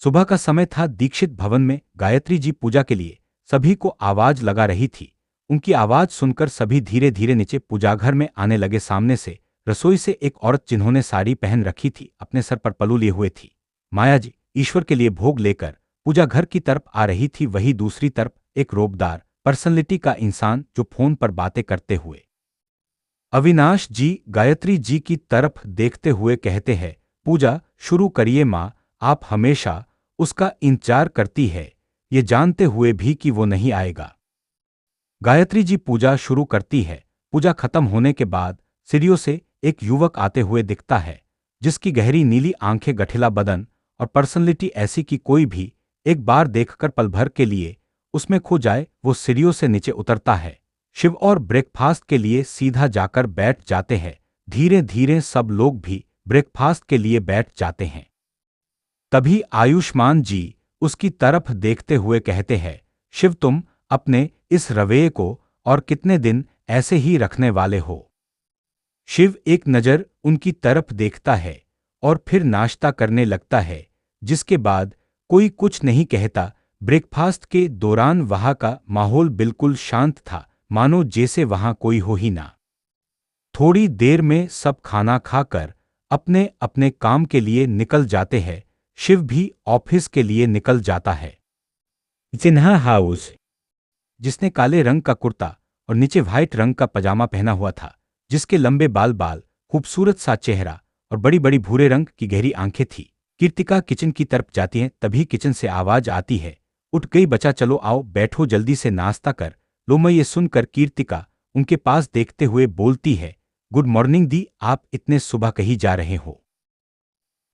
सुबह का समय था। दीक्षित भवन में गायत्री जी पूजा के लिए सभी को आवाज लगा रही थी। उनकी आवाज सुनकर सभी धीरे धीरे नीचे पूजाघर में आने लगे। सामने से रसोई से एक औरत जिन्होंने साड़ी पहन रखी थी, अपने सर पर पल्लू लिए हुए थी, माया जी ईश्वर के लिए भोग लेकर पूजा घर की तरफ आ रही थी। वही दूसरी तरफ एक रोबदार पर्सनैलिटी का इंसान जो फोन पर बातें करते हुए अविनाश जी गायत्री जी की तरफ देखते हुए कहते हैं, पूजा शुरू करिए माँ, आप हमेशा उसका इंतजार करती है, ये जानते हुए भी कि वो नहीं आएगा। गायत्री जी पूजा शुरू करती है। पूजा खत्म होने के बाद सीढ़ियों से एक युवक आते हुए दिखता है, जिसकी गहरी नीली आंखें, गठिला बदन और पर्सनैलिटी ऐसी कि कोई भी एक बार देखकर पल भर के लिए उसमें खो जाए। वो सीढ़ियों से नीचे उतरता है। शिव और ब्रेकफास्ट के लिए सीधा जाकर बैठ जाते हैं। धीरे धीरे सब लोग भी ब्रेकफास्ट के लिए बैठ जाते हैं। तभी आयुष्मान जी उसकी तरफ देखते हुए कहते हैं, शिव तुम अपने इस रवैये को और कितने दिन ऐसे ही रखने वाले हो? शिव एक नज़र उनकी तरफ देखता है और फिर नाश्ता करने लगता है, जिसके बाद कोई कुछ नहीं कहता। ब्रेकफास्ट के दौरान वहां का माहौल बिल्कुल शांत था, मानो जैसे वहां कोई हो ही ना। थोड़ी देर में सब खाना खाकर अपने अपने काम के लिए निकल जाते हैं। शिव भी ऑफिस के लिए निकल जाता है। सिन्हा हाउस, जिसने काले रंग का कुर्ता और नीचे व्हाइट रंग का पजामा पहना हुआ था, जिसके लंबे बाल, खूबसूरत सा चेहरा और बड़ी बड़ी भूरे रंग की गहरी आंखें थी। कीर्तिका किचन की तरफ जाती है। तभी किचन से आवाज आती है, उठ गई बच्चा, चलो आओ बैठो, जल्दी से नाश्ता कर लो। मैं ये सुनकर कीर्तिका उनके पास देखते हुए बोलती है, गुड मॉर्निंग दी, आप इतने सुबह कहीं जा रहे हो?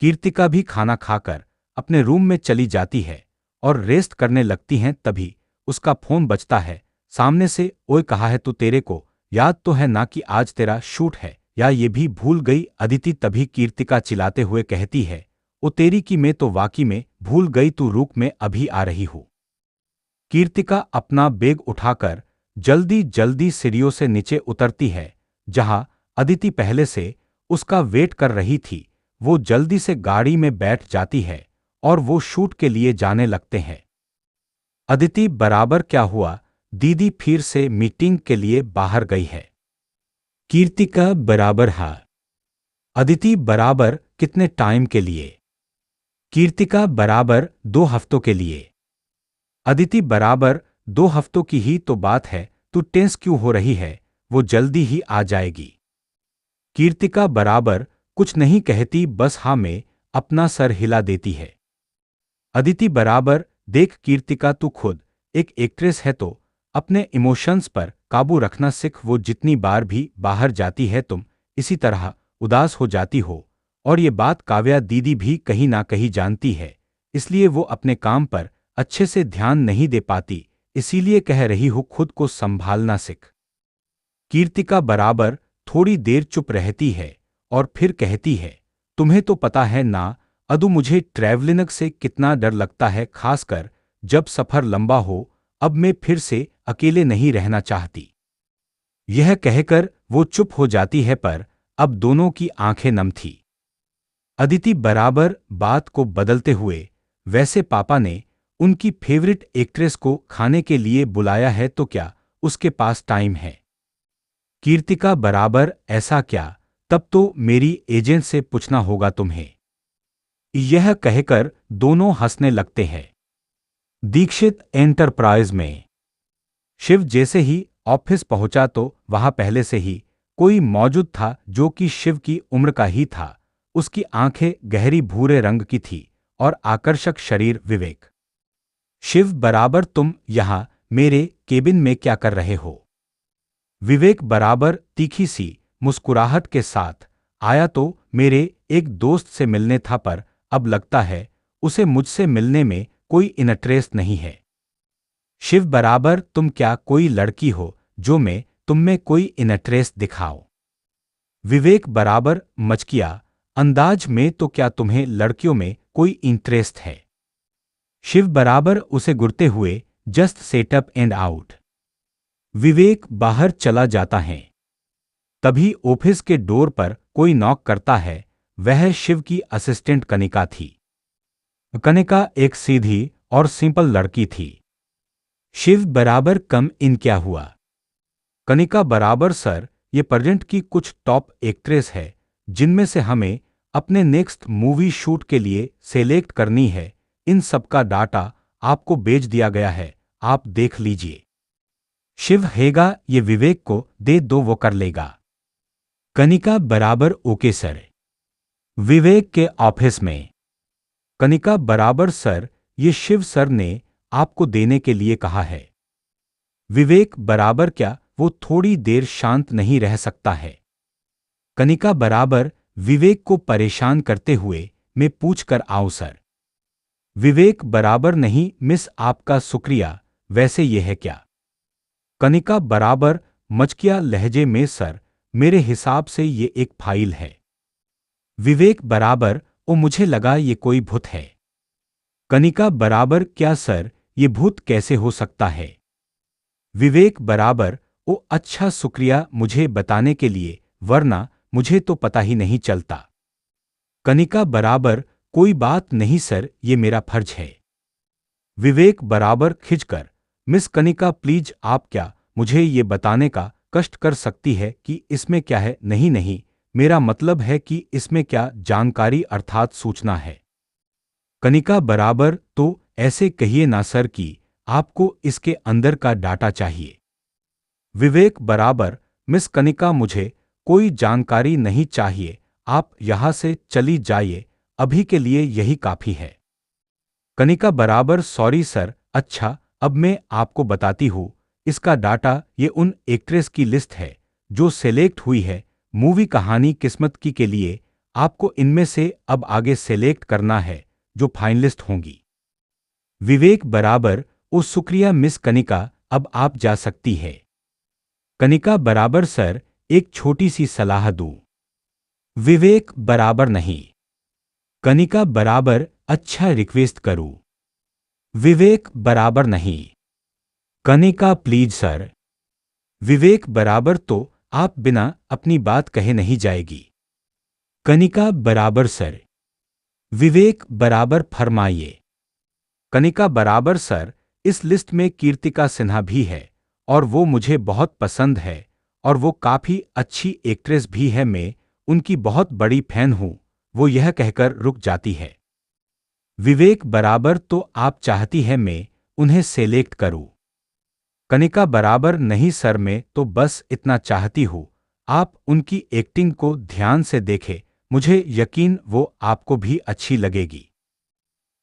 कीर्तिका भी खाना खाकर अपने रूम में चली जाती है और रेस्ट करने लगती हैं। तभी उसका फोन बजता है। सामने से, ओए कहा है, तो तेरे को याद तो है ना कि आज तेरा शूट है, या ये भी भूल गई अदिति? तभी कीर्तिका चिल्लाते हुए कहती है, ओ तेरी की मैं तो वाकई में भूल गई, तू रुक मैं अभी आ रही हूं। कीर्तिका अपना बैग उठाकर जल्दी जल्दी सीढ़ियों से नीचे उतरती है, जहां अदिति पहले से उसका वेट कर रही थी। वो जल्दी से गाड़ी में बैठ जाती है और वो शूट के लिए जाने लगते हैं। अदिति बराबर, क्या हुआ? दीदी फिर से मीटिंग के लिए बाहर गई है। कीर्तिका बराबर, हाँ। अदिति बराबर, कितने टाइम के लिए? कीर्तिका बराबर, 2 हफ्तों के लिए। अदिति बराबर, 2 हफ्तों की ही तो बात है, तू टेंस क्यों हो रही है? वो जल्दी ही आ जाएगी। कीर्तिका बराबर कुछ नहीं कहती, बस हाँ में अपना सर हिला देती है। अदिति बराबर, देख कीर्तिका, तू खुद एक एक्ट्रेस है तो अपने इमोशंस पर काबू रखना सीख। वो जितनी बार भी बाहर जाती है तुम इसी तरह उदास हो जाती हो, और ये बात काव्या दीदी भी कहीं ना कहीं जानती है, इसलिए वो अपने काम पर अच्छे से ध्यान नहीं दे पाती। इसीलिए कह रही हूं, खुद को संभालना सीख। कीर्तिका बराबर थोड़ी देर चुप रहती है और फिर कहती है, तुम्हें तो पता है ना अदु, मुझे ट्रैवलिंग से कितना डर लगता है, खासकर जब सफर लंबा हो। अब मैं फिर से अकेले नहीं रहना चाहती। यह कहकर वो चुप हो जाती है, पर अब दोनों की आंखें नम थी। अदिति बराबर बात को बदलते हुए, वैसे पापा ने उनकी फेवरेट एक्ट्रेस को खाने के लिए बुलाया है, तो क्या उसके पास टाइम है? कीर्तिका बराबर, ऐसा क्या? तब तो मेरी एजेंट से पूछना होगा तुम्हें। यह कहकर दोनों हंसने लगते हैं। दीक्षित एंटरप्राइज में शिव जैसे ही ऑफिस पहुंचा तो वहां पहले से ही कोई मौजूद था, जो कि शिव की उम्र का ही था। उसकी आंखें गहरी भूरे रंग की थी और आकर्षक शरीर। विवेक, शिव बराबर, तुम यहां मेरे केबिन में क्या कर रहे हो? विवेक बराबर तीखी सी मुस्कुराहट के साथ, आया तो मेरे एक दोस्त से मिलने था, पर अब लगता है उसे मुझसे मिलने में कोई इंटरेस्ट नहीं है। शिव बराबर, तुम क्या कोई लड़की हो जो मैं तुम में कोई इंटरेस्ट दिखाओ? विवेक बराबर मचकिया अंदाज में, तो क्या तुम्हें लड़कियों में कोई इंटरेस्ट है? शिव बराबर उसे घूरते हुए, जस्ट सेटअप एंड आउट। विवेक बाहर चला जाता है। तभी ऑफिस के डोर पर कोई नॉक करता है। वह शिव की असिस्टेंट कनिका थी। कनिका एक सीधी और सिंपल लड़की थी। शिव बराबर कम इन क्या हुआ? कनिका बराबर सर, ये प्रेजेंट की कुछ टॉप एक्ट्रेस है जिनमें से हमें अपने नेक्स्ट मूवी शूट के लिए सेलेक्ट करनी है। इन सबका डाटा आपको भेज दिया गया है, आप देख लीजिए। शिव हेगा, ये विवेक को दे दो, वो कर लेगा। कनिका बराबर ओके सर। विवेक के ऑफिस में। कनिका बराबर सर, ये शिव सर ने आपको देने के लिए कहा है। विवेक बराबर क्या वो थोड़ी देर शांत नहीं रह सकता है? कनिका बराबर विवेक को परेशान करते हुए, मैं पूछ कर आऊं सर। विवेक बराबर नहीं मिस, आपका शुक्रिया, वैसे ये है क्या? कनिका बराबर मचकिया लहजे में, सर मेरे हिसाब से ये एक फाइल है। विवेक बराबर, ओ मुझे लगा ये कोई भूत है। कनिका बराबर, क्या सर ये भूत कैसे हो सकता है? विवेक बराबर, ओ अच्छा शुक्रिया मुझे बताने के लिए, वरना मुझे तो पता ही नहीं चलता। कनिका बराबर, कोई बात नहीं सर, ये मेरा फर्ज है। विवेक बराबर खिंचकर, मिस कनिका प्लीज, आप क्या मुझे ये बताने का कष्ट कर सकती है कि इसमें क्या है? नहीं नहीं, मेरा मतलब है कि इसमें क्या जानकारी अर्थात सूचना है। कनिका बराबर, तो ऐसे कहिए ना सर कि आपको इसके अंदर का डाटा चाहिए। विवेक बराबर, मिस कनिका मुझे कोई जानकारी नहीं चाहिए, आप यहां से चली जाइए, अभी के लिए यही काफी है। कनिका बराबर, सॉरी सर, अच्छा अब मैं आपको बताती हूं, इसका डाटा ये उन एक्ट्रेस की लिस्ट है जो सेलेक्ट हुई है मूवी कहानी किस्मत की के लिए। आपको इनमें से अब आगे सेलेक्ट करना है जो फाइनलिस्ट होंगी। विवेक बराबर, ओ शुक्रिया मिस कनिका, अब आप जा सकती है। कनिका बराबर, सर एक छोटी सी सलाह दूं? विवेक बराबर, नहीं। कनिका बराबर, अच्छा रिक्वेस्ट करूं? विवेक बराबर, नहीं। Kanika please sir. विवेक बराबर, तो आप बिना अपनी बात कहे नहीं जाएगी। कनिका बराबर, सर। विवेक बराबर, फरमाइए। कनिका बराबर, सर इस लिस्ट में कीर्तिका सिन्हा भी है और वो मुझे बहुत पसंद है और वो काफी अच्छी एक्ट्रेस भी है, मैं उनकी बहुत बड़ी फैन हूं। वो यह कहकर रुक जाती है। विवेक बराबर, तो आप चाहती है मैं उन्हें सेलेक्ट करूं? कनिका बराबर, नहीं सर, मैं तो बस इतना चाहती हूं आप उनकी एक्टिंग को ध्यान से देखें, मुझे यकीन वो आपको भी अच्छी लगेगी।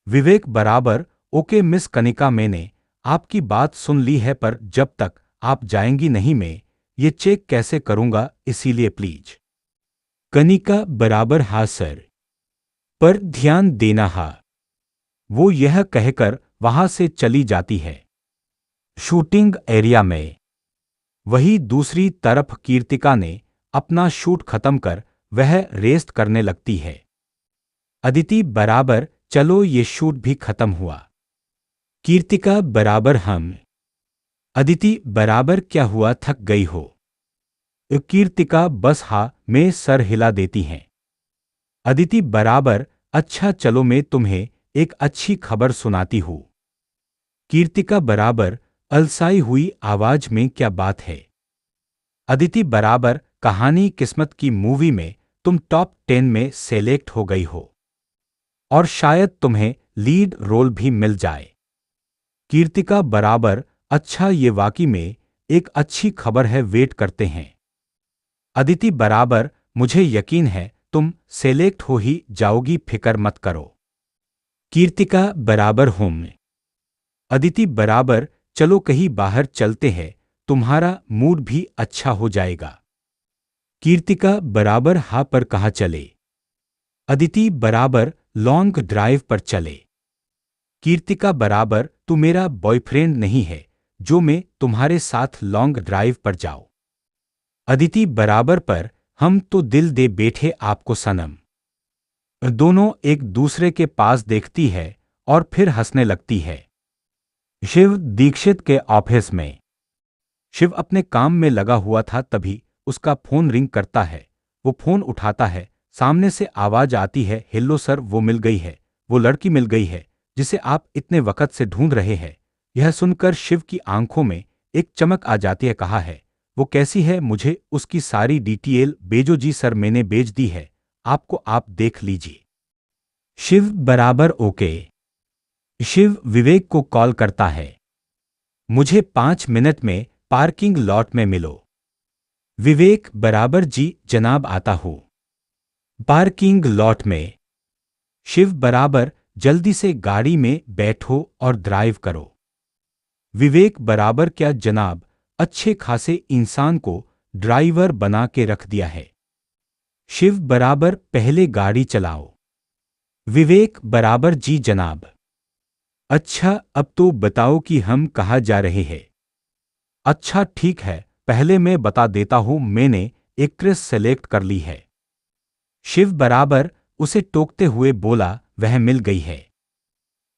विवेक बराबर, ओके मिस कनिका, मैंने आपकी बात सुन ली है, पर जब तक आप जाएंगी नहीं मैं ये चेक कैसे करूंगा, इसीलिए प्लीज। कनिका बराबर, हाँ सर, पर ध्यान देना। हाँ। वो यह कहकर वहां से चली जाती है। शूटिंग एरिया में वही दूसरी तरफ कीर्तिका ने अपना शूट खत्म कर वह रेस्ट करने लगती है। अदिति बराबर, चलो ये शूट भी खत्म हुआ। कीर्तिका बराबर, हम। अदिति बराबर, क्या हुआ, थक गई हो? कीर्तिका, बस हाँ, मैं सर हिला देती हैं। अदिति बराबर, अच्छा चलो मैं तुम्हें एक अच्छी खबर सुनाती हूं। कीर्तिका बराबर, अलसाई हुई आवाज में, क्या बात है? अदिति बराबर, कहानी किस्मत की मूवी में तुम टॉप 10 में सेलेक्ट हो गई हो और शायद तुम्हें लीड रोल भी मिल जाए। कीर्तिका बराबर, अच्छा ये वाकई में एक अच्छी खबर है, वेट करते हैं। अदिति बराबर, मुझे यकीन है तुम सेलेक्ट हो ही जाओगी, फिक्र मत करो। कीर्तिका बराबर, हूं। अदिति बराबर, चलो कहीं बाहर चलते हैं, तुम्हारा मूड भी अच्छा हो जाएगा। कीर्तिका बराबर, हाँ, पर कहाँ चले? अदिति बराबर, लॉन्ग ड्राइव पर चले। कीर्तिका बराबर, तू मेरा बॉयफ्रेंड नहीं है जो मैं तुम्हारे साथ लॉन्ग ड्राइव पर जाऊं। अदिति बराबर, पर हम तो दिल दे बैठे आपको सनम। दोनों एक दूसरे के पास देखती है और फिर हंसने लगती है। शिव दीक्षित के ऑफिस में। शिव अपने काम में लगा हुआ था, तभी उसका फोन रिंग करता है। वो फोन उठाता है, सामने से आवाज आती है, हेलो सर, वो मिल गई है, वो लड़की मिल गई है जिसे आप इतने वक्त से ढूंढ रहे हैं। यह सुनकर शिव की आंखों में एक चमक आ जाती है। कहा है, वो कैसी है, मुझे उसकी सारी डिटेल भेजो। जी सर, मैंने भेज दी है आपको, आप देख लीजिए। शिव बराबर ओके। शिव विवेक को कॉल करता है, मुझे 5 मिनट में पार्किंग लॉट में मिलो। विवेक बराबर जी जनाब, आता हूं। पार्किंग लॉट में। शिव बराबर जल्दी से गाड़ी में बैठो और ड्राइव करो। विवेक बराबर क्या जनाब, अच्छे खासे इंसान को ड्राइवर बना के रख दिया है। शिव बराबर पहले गाड़ी चलाओ। विवेक बराबर जी जनाब। अच्छा, अब तो बताओ कि हम कहाँ जा रहे हैं। अच्छा ठीक है, पहले मैं बता देता हूं, मैंने एक्ट्रेस सेलेक्ट कर ली है। शिव बराबर उसे टोकते हुए बोला, वह मिल गई है।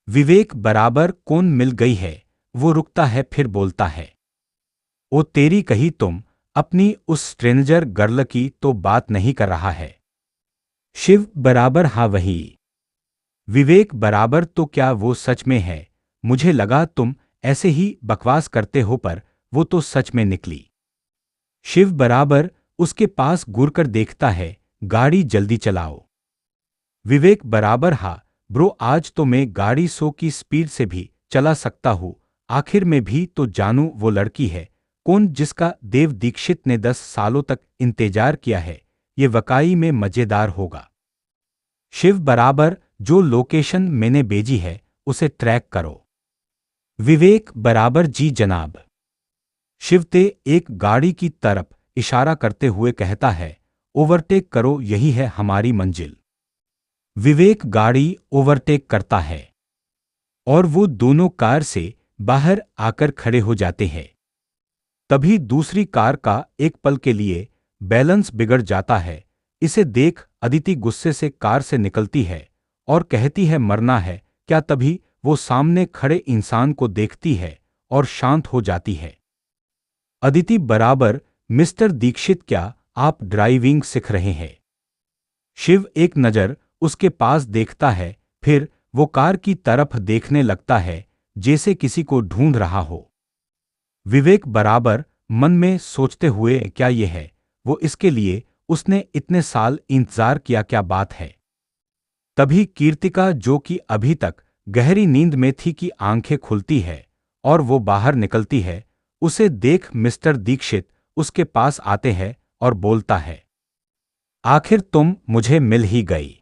विवेक बराबर कौन मिल गई है। वो रुकता है, फिर बोलता है, ओ तेरी कही, तुम अपनी उस स्ट्रेंजर गर्ल की तो बात नहीं कर रहा है। शिव बराबर हाँ वही। विवेक बराबर तो क्या वो सच में है। मुझे लगा तुम ऐसे ही बकवास करते हो, पर वो तो सच में निकली। शिव बराबर उसके पास घूरकर देखता है, गाड़ी जल्दी चलाओ। विवेक बराबर हाँ ब्रो, आज तो मैं गाड़ी 100 की स्पीड से भी चला सकता हूँ। आखिर में भी तो जानू वो लड़की है कौन, जिसका देव दीक्षित ने 10 सालों तक इंतजार किया है। ये वाकई में मजेदार होगा। शिव बराबर, जो लोकेशन मैंने भेजी है उसे ट्रैक करो। विवेक बराबर जी जनाब। शिवते एक गाड़ी की तरफ इशारा करते हुए कहता है, ओवरटेक करो, यही है हमारी मंजिल। विवेक गाड़ी ओवरटेक करता है और वो दोनों कार से बाहर आकर खड़े हो जाते हैं। तभी दूसरी कार का एक पल के लिए बैलेंस बिगड़ जाता है। इसे देख अदिति गुस्से से कार से निकलती है और कहती है, मरना है क्या। तभी वो सामने खड़े इंसान को देखती है और शांत हो जाती है। अदिति बराबर, मिस्टर दीक्षित, क्या आप ड्राइविंग सीख रहे हैं। शिव एक नज़र उसके पास देखता है, फिर वो कार की तरफ देखने लगता है जैसे किसी को ढूंढ रहा हो। विवेक बराबर मन में सोचते हुए, क्या ये है वो, इसके लिए उसने इतने साल इंतजार किया, क्या बात है। तभी कीर्तिका, जो कि अभी तक गहरी नींद में थी, की आंखें खुलती है और वो बाहर निकलती है। उसे देख मिस्टर दीक्षित उसके पास आते हैं और बोलता है, आखिर तुम मुझे मिल ही गई।